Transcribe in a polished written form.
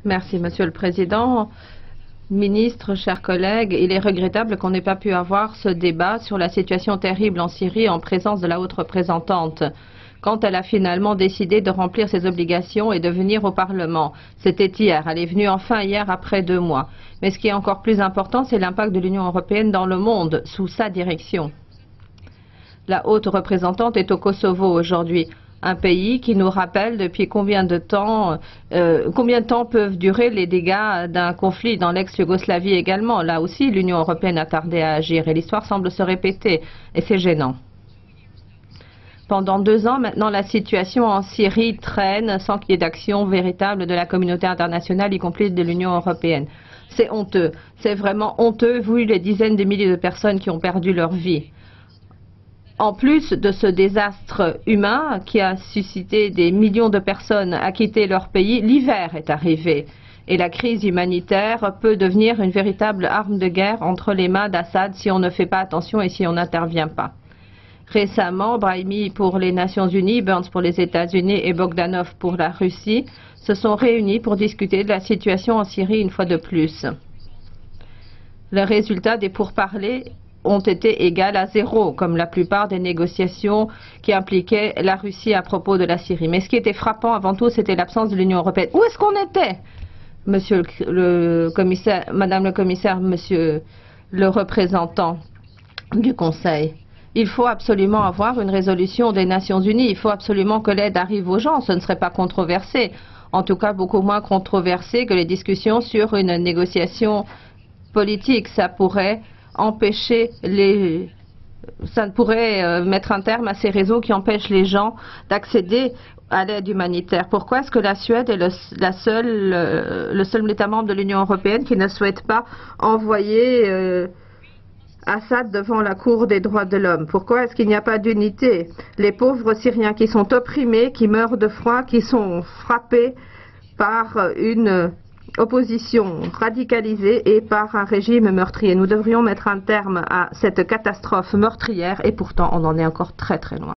Merci, Monsieur le Président. Ministre, chers collègues, il est regrettable qu'on n'ait pas pu avoir ce débat sur la situation terrible en Syrie en présence de la haute représentante, quand elle a finalement décidé de remplir ses obligations et de venir au Parlement. C'était hier. Elle est venue enfin hier après 2 mois. Mais ce qui est encore plus important, c'est l'impact de l'Union européenne dans le monde, sous sa direction. La haute représentante est au Kosovo aujourd'hui. Un pays qui nous rappelle depuis combien de temps peuvent durer les dégâts d'un conflit dans l'ex-Yougoslavie également. Là aussi, l'Union européenne a tardé à agir et l'histoire semble se répéter et c'est gênant. Pendant 2 ans, maintenant, la situation en Syrie traîne sans qu'il y ait d'action véritable de la communauté internationale, y compris de l'Union européenne. C'est honteux. C'est vraiment honteux vu les dizaines de milliers de personnes qui ont perdu leur vie. En plus de ce désastre humain qui a suscité des millions de personnes à quitter leur pays, l'hiver est arrivé et la crise humanitaire peut devenir une véritable arme de guerre entre les mains d'Assad si on ne fait pas attention et si on n'intervient pas. Récemment, Brahimi pour les Nations Unies, Burns pour les États-Unis et Bogdanov pour la Russie se sont réunis pour discuter de la situation en Syrie une fois de plus. Le résultat des pourparlers ont été égales à 0, comme la plupart des négociations qui impliquaient la Russie à propos de la Syrie. Mais ce qui était frappant avant tout, c'était l'absence de l'Union européenne. Où est-ce qu'on était, Monsieur le commissaire, Madame le commissaire, Monsieur le représentant du Conseil? Il faut absolument avoir une résolution des Nations Unies. Il faut absolument que l'aide arrive aux gens. Ce ne serait pas controversé. En tout cas, beaucoup moins controversé que les discussions sur une négociation politique. Ça pourrait empêcher ça pourrait mettre un terme à ces réseaux qui empêchent les gens d'accéder à l'aide humanitaire. Pourquoi est-ce que la Suède est le seul État membre de l'Union européenne qui ne souhaite pas envoyer Assad devant la Cour des droits de l'homme? Pourquoi est-ce qu'il n'y a pas d'unité? Les pauvres Syriens qui sont opprimés, qui meurent de froid, qui sont frappés par une opposition radicalisée et par un régime meurtrier. Nous devrions mettre un terme à cette catastrophe meurtrière et pourtant on en est encore très très loin.